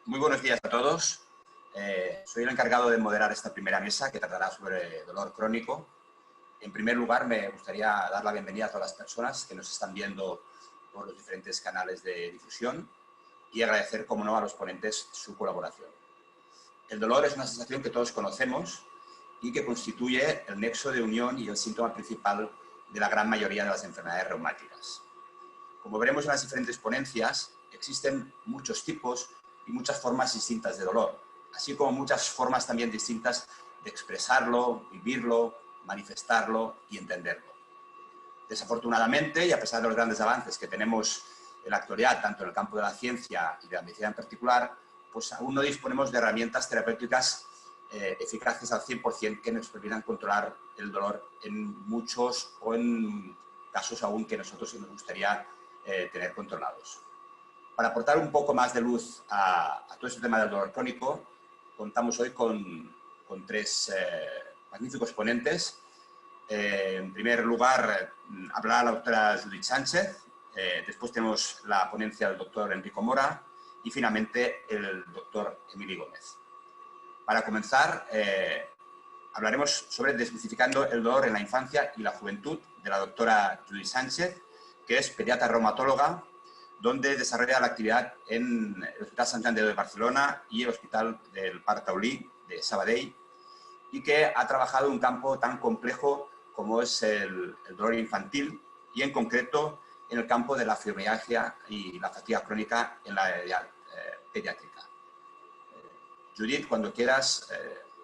Muy buenos días a todos. Soy el encargado de moderar esta primera mesa que tratará sobre dolor crónico. En primer lugar, me gustaría dar la bienvenida a todas las personas que nos están viendo por los diferentes canales de difusión y agradecer, como no, a los ponentes su colaboración. El dolor es una sensación que todos conocemos y que constituye el nexo de unión y el síntoma principal de la gran mayoría de las enfermedades reumáticas. Como veremos en las diferentes ponencias, existen muchos tipos y muchas formas distintas de dolor, así como muchas formas también distintas de expresarlo, vivirlo, manifestarlo y entenderlo. Desafortunadamente, y a pesar de los grandes avances que tenemos en la actualidad, tanto en el campo de la ciencia y de la medicina en particular, pues aún no disponemos de herramientas terapéuticas eficaces al 100% que nos permitan controlar el dolor en muchos o en casos aún que nosotros nos gustaría tener controlados. Para aportar un poco más de luz a todo este tema del dolor crónico, contamos hoy con tres magníficos ponentes. En primer lugar, hablará la doctora Judith Sánchez, después tenemos la ponencia del doctor Enrico Mora y finalmente el doctor Emili Gómez. Para comenzar, hablaremos sobre desmitificando el dolor en la infancia y la juventud de la doctora Judith Sánchez, que es pediatra reumatóloga, donde desarrolla la actividad en el Hospital Sant Joan de Déu de Barcelona y el Hospital del Parc Taulí de Sabadell, y que ha trabajado en un campo tan complejo como es el dolor infantil y en concreto en el campo de la fibromialgia y la fatiga crónica en la edad pediátrica. Judith, cuando quieras,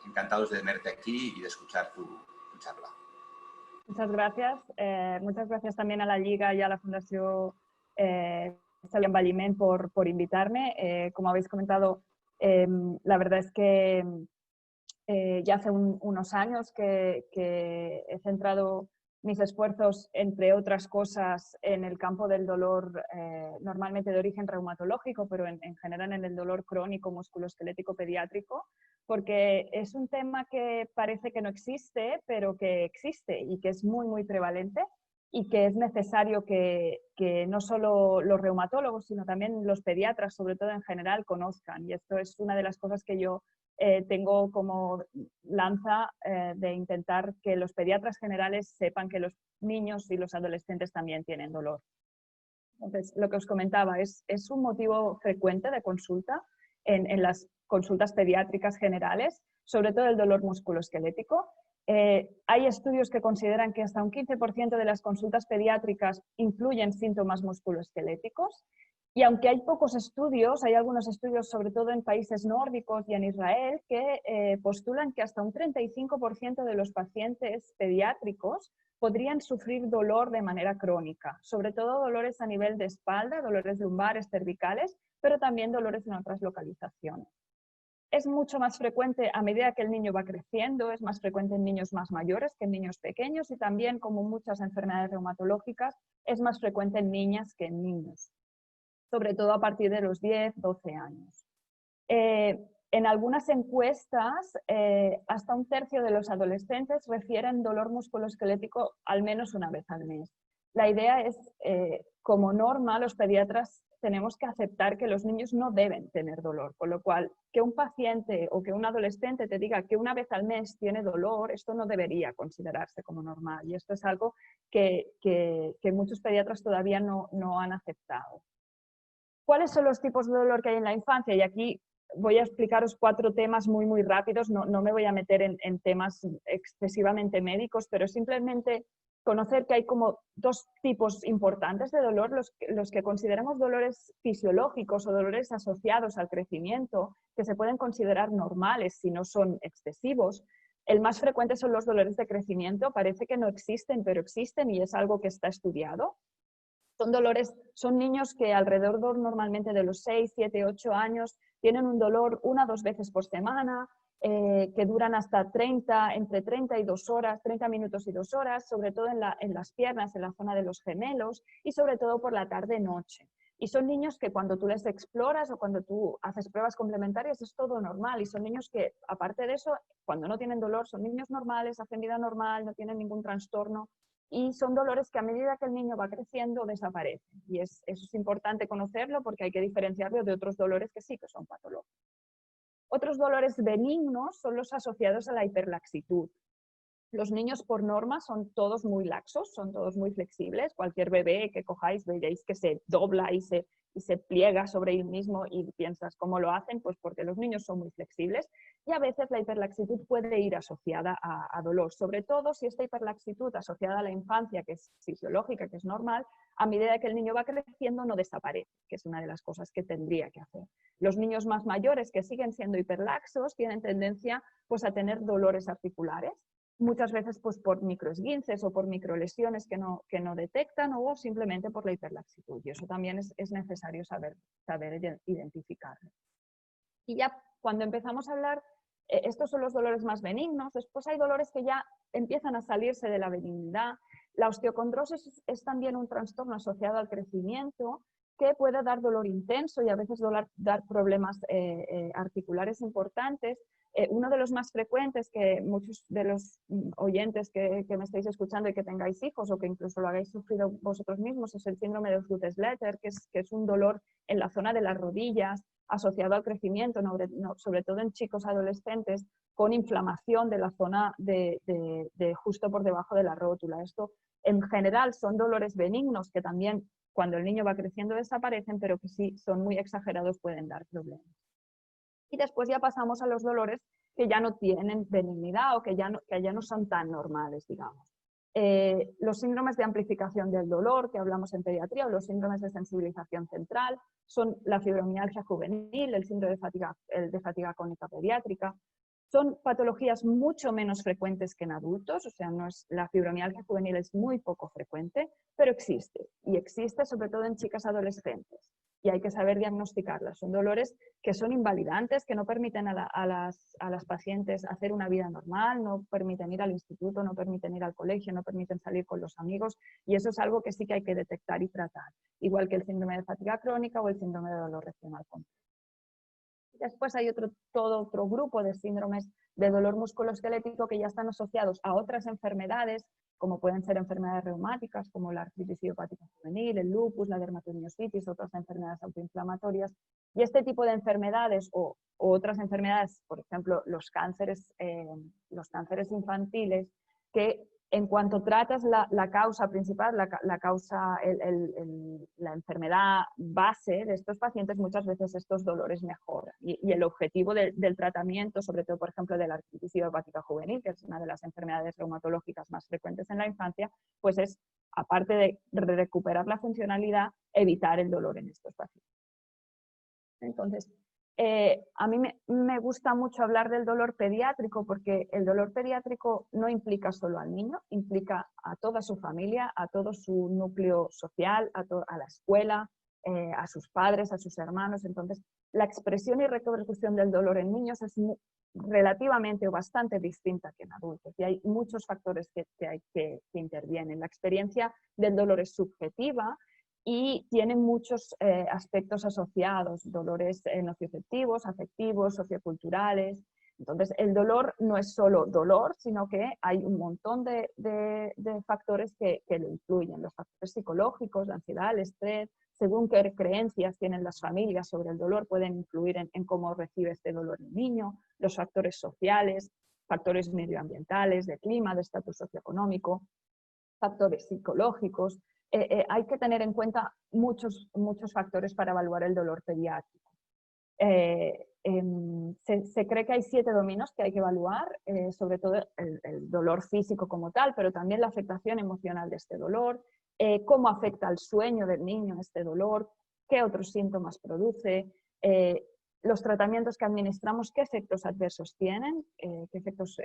encantados de tenerte aquí y de escuchar tu charla. Muchas gracias. Muchas gracias también a la Lliga y a la Fundación Salvi Envelliment por invitarme. Como habéis comentado, la verdad es que ya hace unos años que he centrado mis esfuerzos, entre otras cosas, en el campo del dolor, normalmente de origen reumatológico, pero en general en el dolor crónico musculoesquelético pediátrico, porque es un tema que parece que no existe, pero que existe y que es muy, muy prevalente y que es necesario que no solo los reumatólogos, sino también los pediatras, sobre todo en general, conozcan. Y esto es una de las cosas que yo tengo como lanza de intentar que los pediatras generales sepan que los niños y los adolescentes también tienen dolor. Entonces, lo que os comentaba es un motivo frecuente de consulta en las consultas pediátricas generales, sobre todo el dolor musculoesquelético. Hay estudios que consideran que hasta un 15% de las consultas pediátricas incluyen síntomas musculoesqueléticos. Y aunque hay pocos estudios, hay algunos estudios, sobre todo en países nórdicos y en Israel, que postulan que hasta un 35% de los pacientes pediátricos podrían sufrir dolor de manera crónica, sobre todo dolores a nivel de espalda, dolores lumbares, cervicales, pero también dolores en otras localizaciones. Es mucho más frecuente a medida que el niño va creciendo, es más frecuente en niños más mayores que en niños pequeños y también, como muchas enfermedades reumatológicas, es más frecuente en niñas que en niños, sobre todo a partir de los 10, 12 años. En algunas encuestas, hasta un tercio de los adolescentes refieren dolor musculoesquelético al menos una vez al mes. La idea es, como norma, los pediatras tenemos que aceptar que los niños no deben tener dolor, con lo cual que un paciente o que un adolescente te diga que una vez al mes tiene dolor, esto no debería considerarse como normal y esto es algo que muchos pediatras todavía no han aceptado. ¿Cuáles son los tipos de dolor que hay en la infancia? Y aquí voy a explicaros 4 temas muy, muy rápidos, no me voy a meter en temas excesivamente médicos, pero simplemente conocer que hay como 2 tipos importantes de dolor, los que consideramos dolores fisiológicos o dolores asociados al crecimiento, que se pueden considerar normales si no son excesivos. El más frecuente son los dolores de crecimiento, parece que no existen, pero existen y es algo que está estudiado. Son dolores, son niños que alrededor normalmente de los 6, 7, 8 años tienen un dolor 1 o 2 veces por semana, que duran hasta entre 30 y 2 horas, 30 minutos y 2 horas, sobre todo en las piernas, en la zona de los gemelos y sobre todo por la tarde-noche. Y son niños que cuando tú les exploras o cuando tú haces pruebas complementarias es todo normal y son niños que, aparte de eso, cuando no tienen dolor, son niños normales, hacen vida normal, no tienen ningún trastorno. y son dolores que a medida que el niño va creciendo desaparecen. Y eso es importante conocerlo porque hay que diferenciarlo de otros dolores que sí que son patológicos. Otros dolores benignos son los asociados a la hiperlaxitud. Los niños por norma son todos muy laxos, son todos muy flexibles. Cualquier bebé que cojáis veréis que se dobla y se pliega sobre él mismo y piensas cómo lo hacen, pues porque los niños son muy flexibles y a veces la hiperlaxitud puede ir asociada a dolor, sobre todo si esta hiperlaxitud asociada a la infancia, que es fisiológica, que es normal, a medida que el niño va creciendo no desaparece, que es una de las cosas que tendría que hacer. Los niños más mayores que siguen siendo hiperlaxos tienen tendencia pues, a tener dolores articulares, muchas veces pues, por microesguinces o por microlesiones que no detectan o simplemente por la hiperlaxitud. Y eso también es necesario saber identificarlo. Y ya cuando empezamos a hablar, estos son los dolores más benignos, después hay dolores que ya empiezan a salirse de la benignidad. La osteocondrosis es también un trastorno asociado al crecimiento que puede dar dolor intenso y a veces dar problemas articulares importantes. Uno de los más frecuentes que muchos de los oyentes que me estáis escuchando y que tengáis hijos o que incluso lo habéis sufrido vosotros mismos es el síndrome de Creutzfeldt-Jakob, que es un dolor en la zona de las rodillas asociado al crecimiento, sobre todo en chicos adolescentes, con inflamación de la zona de justo por debajo de la rótula. Esto en general son dolores benignos que también cuando el niño va creciendo desaparecen, pero que si son muy exagerados pueden dar problemas. Y después ya pasamos a los dolores que ya no tienen benignidad o que ya no son tan normales, digamos. Los síndromes de amplificación del dolor que hablamos en pediatría o los síndromes de sensibilización central son la fibromialgia juvenil, el síndrome de fatiga crónica pediátrica. Son patologías mucho menos frecuentes que en adultos, o sea, la fibromialgia juvenil es muy poco frecuente, pero existe, y existe sobre todo en chicas adolescentes, y hay que saber diagnosticarlas. Son dolores que son invalidantes, que no permiten a las pacientes hacer una vida normal, no permiten ir al instituto, no permiten ir al colegio, no permiten salir con los amigos, y eso es algo que sí que hay que detectar y tratar, igual que el síndrome de fatiga crónica o el síndrome de dolor regional complejo. Después hay todo otro grupo de síndromes de dolor musculoesquelético que ya están asociados a otras enfermedades, como pueden ser enfermedades reumáticas, como la artritis idiopática juvenil, el lupus, la dermatomiositis, otras enfermedades autoinflamatorias. Y este tipo de enfermedades o otras enfermedades, por ejemplo, los cánceres infantiles, que en cuanto tratas la causa principal, la enfermedad base de estos pacientes, muchas veces estos dolores mejoran. Y el objetivo del tratamiento, sobre todo, por ejemplo, de la artritis idiopática juvenil, que es una de las enfermedades reumatológicas más frecuentes en la infancia, pues es, aparte de recuperar la funcionalidad, evitar el dolor en estos pacientes. Entonces, a mí me gusta mucho hablar del dolor pediátrico porque el dolor pediátrico no implica solo al niño, implica a toda su familia, a todo su núcleo social, a la escuela, a sus padres, a sus hermanos. Entonces, la expresión y repercusión del dolor en niños es relativamente o bastante distinta que en adultos y hay muchos factores que intervienen. La experiencia del dolor es subjetiva y tienen muchos aspectos asociados, dolores nocioceptivos, afectivos, socioculturales. Entonces, el dolor no es solo dolor, sino que hay un montón de factores que lo influyen. Los factores psicológicos, la ansiedad, el estrés, según qué creencias tienen las familias sobre el dolor, pueden influir en cómo recibe este dolor el niño. Los factores sociales, factores medioambientales, de clima, de estatus socioeconómico, factores psicológicos. Hay que tener en cuenta muchos factores para evaluar el dolor pediátrico. Se cree que hay 7 dominios que hay que evaluar, sobre todo el dolor físico como tal, pero también la afectación emocional de este dolor, cómo afecta al sueño del niño este dolor, qué otros síntomas produce, los tratamientos que administramos, qué efectos adversos tienen, qué efectos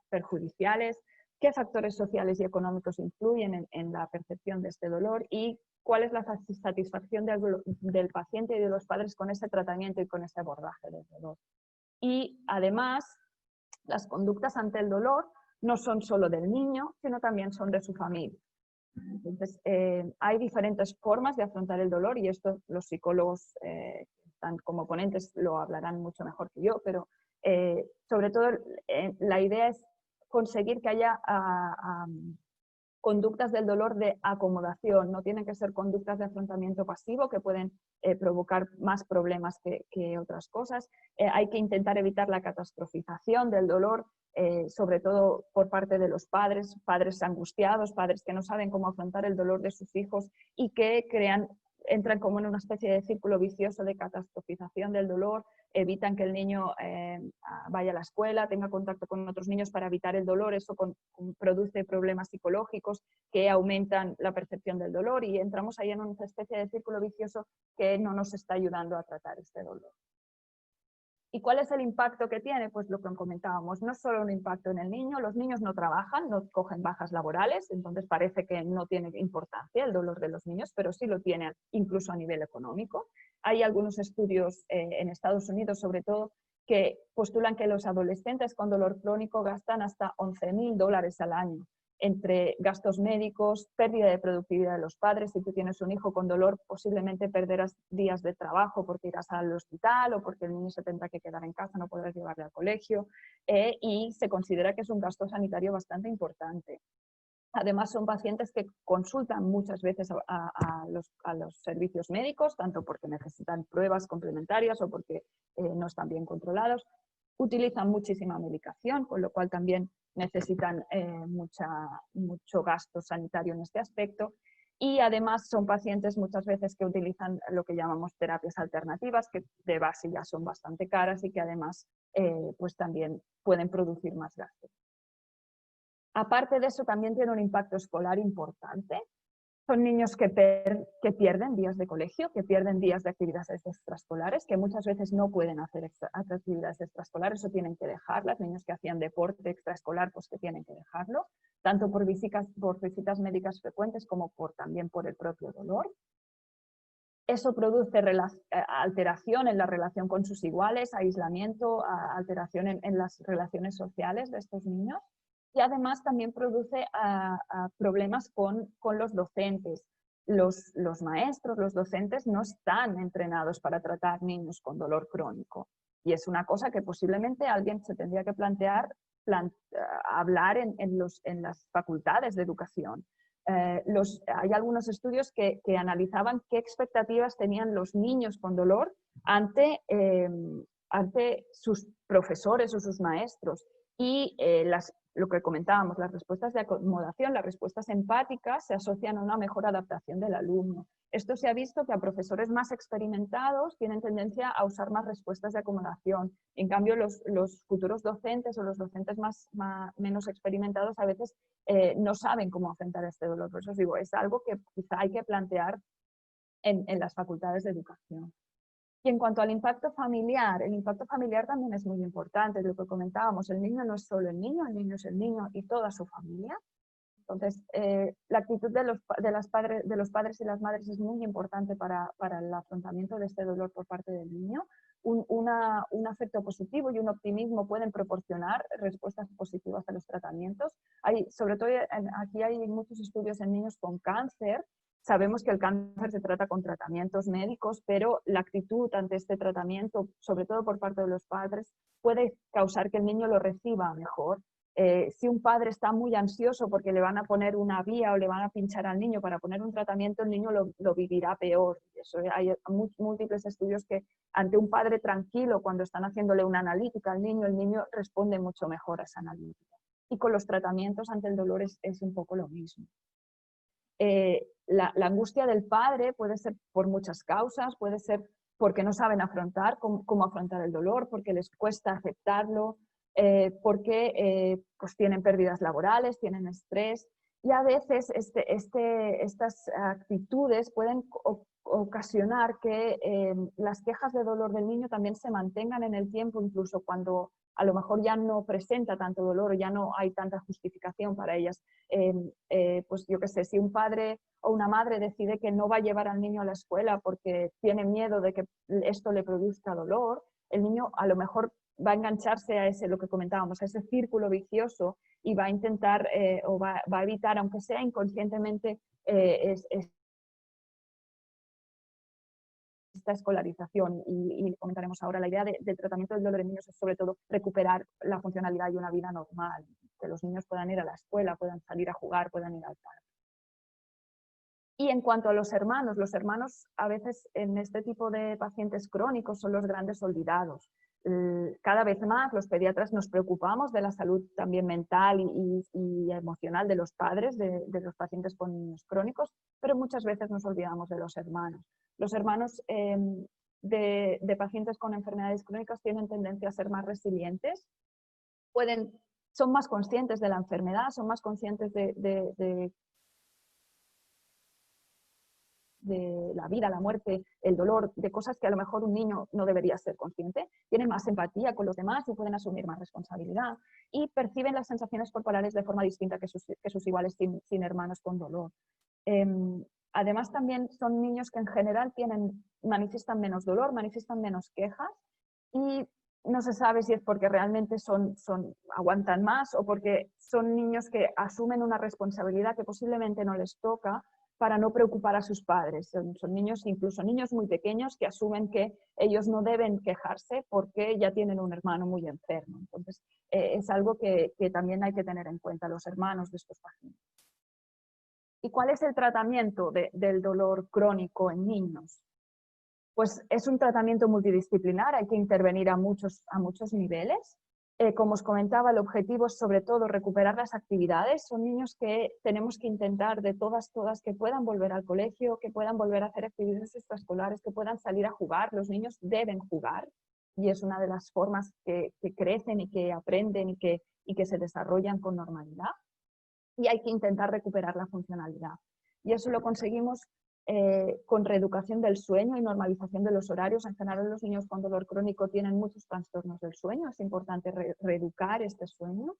perjudiciales, qué factores sociales y económicos influyen en la percepción de este dolor y cuál es la satisfacción del paciente y de los padres con ese tratamiento y con ese abordaje del dolor. Y además, las conductas ante el dolor no son solo del niño, sino también son de su familia. Entonces, hay diferentes formas de afrontar el dolor y esto los psicólogos que están como ponentes lo hablarán mucho mejor que yo, pero sobre todo la idea es conseguir que haya conductas del dolor de acomodación, no tienen que ser conductas de afrontamiento pasivo que pueden provocar más problemas que otras cosas. Hay que intentar evitar la catastrofización del dolor, sobre todo por parte de los padres, padres angustiados, padres que no saben cómo afrontar el dolor de sus hijos y que entran como en una especie de círculo vicioso de catastrofización del dolor, evitan que el niño vaya a la escuela, tenga contacto con otros niños para evitar el dolor. Eso produce problemas psicológicos que aumentan la percepción del dolor y entramos ahí en una especie de círculo vicioso que no nos está ayudando a tratar este dolor. ¿Y cuál es el impacto que tiene? Pues lo que comentábamos, no es solo un impacto en el niño, los niños no trabajan, no cogen bajas laborales, entonces parece que no tiene importancia el dolor de los niños, pero sí lo tiene incluso a nivel económico. Hay algunos estudios en Estados Unidos, sobre todo, que postulan que los adolescentes con dolor crónico gastan hasta $11.000 al año entre gastos médicos, pérdida de productividad de los padres. Si tú tienes un hijo con dolor, posiblemente perderás días de trabajo porque irás al hospital o porque el niño se tendrá que quedar en casa, no podrás llevarle al colegio, y se considera que es un gasto sanitario bastante importante. Además, son pacientes que consultan muchas veces a los servicios médicos, tanto porque necesitan pruebas complementarias o porque no están bien controlados. Utilizan muchísima medicación, con lo cual también necesitan mucho gasto sanitario en este aspecto. Y además son pacientes muchas veces que utilizan lo que llamamos terapias alternativas, que de base ya son bastante caras y que además pues también pueden producir más gastos. Aparte de eso, también tiene un impacto escolar importante. Son niños que pierden días de colegio, que pierden días de actividades extraescolares, que muchas veces no pueden hacer actividades extraescolares o tienen que dejarlas. Niños que hacían deporte extraescolar, pues que tienen que dejarlo, tanto por visitas médicas frecuentes como también por el propio dolor. Eso produce alteración en la relación con sus iguales, aislamiento, alteración en las relaciones sociales de estos niños. Y además también produce problemas con los docentes. Los maestros, los docentes no están entrenados para tratar niños con dolor crónico. Y es una cosa que posiblemente alguien se tendría que plantear hablar en las facultades de educación. Hay algunos estudios que analizaban qué expectativas tenían los niños con dolor ante sus profesores o sus maestros. Y lo que comentábamos, las respuestas de acomodación, las respuestas empáticas se asocian a una mejor adaptación del alumno. Esto se ha visto que a profesores más experimentados tienen tendencia a usar más respuestas de acomodación. En cambio, los futuros docentes o los docentes menos experimentados a veces no saben cómo afrontar este dolor. Por eso os digo, es algo que quizá hay que plantear en las facultades de educación. Y en cuanto al impacto familiar, el impacto familiar también es muy importante, lo que comentábamos, el niño no es solo el niño es el niño y toda su familia. Entonces, la actitud de los padres y las madres es muy importante para el afrontamiento de este dolor por parte del niño. Un afecto positivo y un optimismo pueden proporcionar respuestas positivas a los tratamientos. Sobre todo aquí hay muchos estudios en niños con cáncer. Sabemos que el cáncer se trata con tratamientos médicos, pero la actitud ante este tratamiento, sobre todo por parte de los padres, puede causar que el niño lo reciba mejor. Si un padre está muy ansioso porque le van a poner una vía o le van a pinchar al niño para poner un tratamiento, el niño lo vivirá peor. Hay múltiples estudios que ante un padre tranquilo, cuando están haciéndole una analítica al niño, el niño responde mucho mejor a esa analítica. Y con los tratamientos ante el dolor es un poco lo mismo. La angustia del padre puede ser por muchas causas, puede ser porque no saben afrontar cómo afrontar el dolor, porque les cuesta aceptarlo, porque pues tienen pérdidas laborales, tienen estrés, y a veces estas actitudes pueden ocasionar que las quejas de dolor del niño también se mantengan en el tiempo, incluso cuando a lo mejor ya no presenta tanto dolor o ya no hay tanta justificación para ellas. Pues yo qué sé, si un padre o una madre decide que no va a llevar al niño a la escuela porque tiene miedo de que esto le produzca dolor, el niño a lo mejor va a engancharse a lo que comentábamos, a ese círculo vicioso y va a intentar o va a evitar, aunque sea inconscientemente, esta escolarización. Y comentaremos ahora, la idea del tratamiento del dolor en niños es sobre todo recuperar la funcionalidad y una vida normal. que los niños puedan ir a la escuela, puedan salir a jugar, puedan ir al parque. Y en cuanto a los hermanos a veces en este tipo de pacientes crónicos son los grandes olvidados. Cada vez más los pediatras nos preocupamos de la salud también mental y emocional de los padres, de los pacientes con niños crónicos, pero muchas veces nos olvidamos de los hermanos. Los hermanos de pacientes con enfermedades crónicas tienen tendencia a ser más resilientes, son más conscientes de la enfermedad, son más conscientes de la vida, la muerte, el dolor, de cosas que a lo mejor un niño no debería ser consciente, tienen más empatía con los demás y pueden asumir más responsabilidad y perciben las sensaciones corporales de forma distinta que sus iguales sin hermanos con dolor. Además también son niños que en general manifiestan menos dolor, manifiestan menos quejas y no se sabe si es porque realmente aguantan más o porque son niños que asumen una responsabilidad que posiblemente no les toca para no preocupar a sus padres. Son niños, incluso niños muy pequeños, que asumen que ellos no deben quejarse porque ya tienen un hermano muy enfermo. Entonces, es algo que también hay que tener en cuenta los hermanos de estos pacientes. ¿Y cuál es el tratamiento del dolor crónico en niños? Pues es un tratamiento multidisciplinar, hay que intervenir a muchos niveles. Como os comentaba, el objetivo es sobre todo recuperar las actividades. Son niños que tenemos que intentar de todas que puedan volver al colegio, que puedan volver a hacer actividades extraescolares, que puedan salir a jugar. Los niños deben jugar y es una de las formas que crecen y que aprenden y que se desarrollan con normalidad. Y hay que intentar recuperar la funcionalidad. Y eso lo conseguimos con reeducación del sueño y normalización de los horarios. En general, los niños con dolor crónico tienen muchos trastornos del sueño, es importante reeducar este sueño.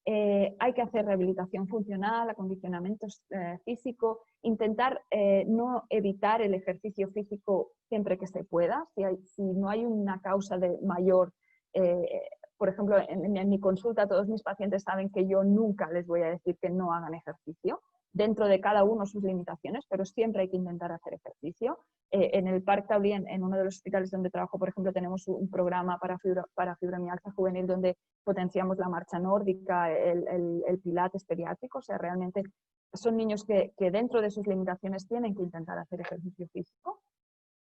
Hay que hacer rehabilitación funcional, acondicionamiento físico, intentar no evitar el ejercicio físico siempre que se pueda. Si no hay una causa de mayor, por ejemplo, en mi consulta todos mis pacientes saben que yo nunca les voy a decir que no hagan ejercicio, dentro de cada uno sus limitaciones, pero siempre hay que intentar hacer ejercicio. En el Parc Taulí, en uno de los hospitales donde trabajo, por ejemplo, tenemos un programa para fibromialgia juvenil donde potenciamos la marcha nórdica, el pilates pediátrico, o sea, realmente son niños que dentro de sus limitaciones tienen que intentar hacer ejercicio físico.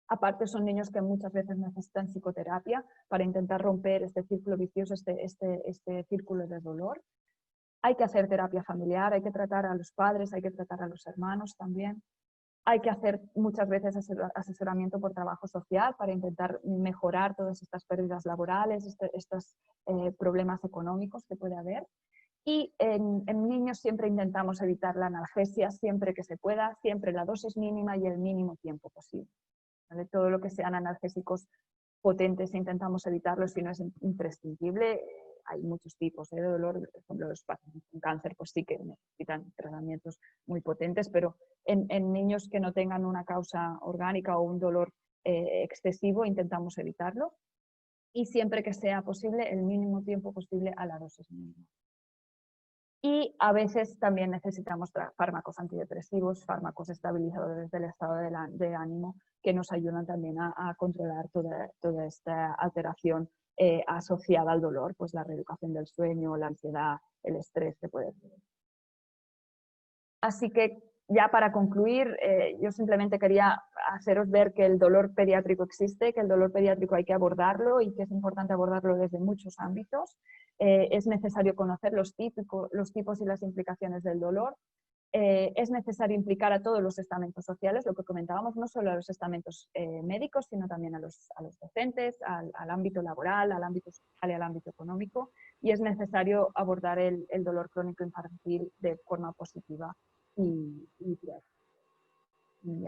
Aparte son niños que muchas veces necesitan psicoterapia para intentar romper este círculo vicioso, este círculo de dolor. Hay que hacer terapia familiar, hay que tratar a los padres, hay que tratar a los hermanos también. Hay que hacer muchas veces asesoramiento por trabajo social para intentar mejorar todas estas pérdidas laborales, estos problemas económicos que puede haber. Y en niños siempre intentamos evitar la analgesia siempre que se pueda, siempre la dosis mínima y el mínimo tiempo posible. ¿Vale? Todo lo que sean analgésicos potentes intentamos evitarlo si no es imprescindible. Hay muchos tipos de dolor, por ejemplo, los pacientes con cáncer pues sí que necesitan tratamientos muy potentes, pero en niños que no tengan una causa orgánica o un dolor excesivo intentamos evitarlo y siempre que sea posible el mínimo tiempo posible a la dosis mínima. Y a veces también necesitamos fármacos antidepresivos, fármacos estabilizadores del estado de ánimo que nos ayudan también a controlar toda esta alteración asociada al dolor, pues la reeducación del sueño, la ansiedad, el estrés que puede tener. Así que ya para concluir, yo simplemente quería haceros ver que el dolor pediátrico existe, que el dolor pediátrico hay que abordarlo y que es importante abordarlo desde muchos ámbitos. Es necesario conocer los tipos y las implicaciones del dolor. Es necesario implicar a todos los estamentos sociales, lo que comentábamos, no solo a los estamentos médicos, sino también a los docentes, al ámbito laboral, al ámbito social y al ámbito económico. Y es necesario abordar el dolor crónico infantil de forma positiva. Y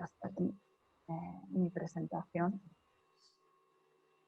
hasta aquí mi presentación.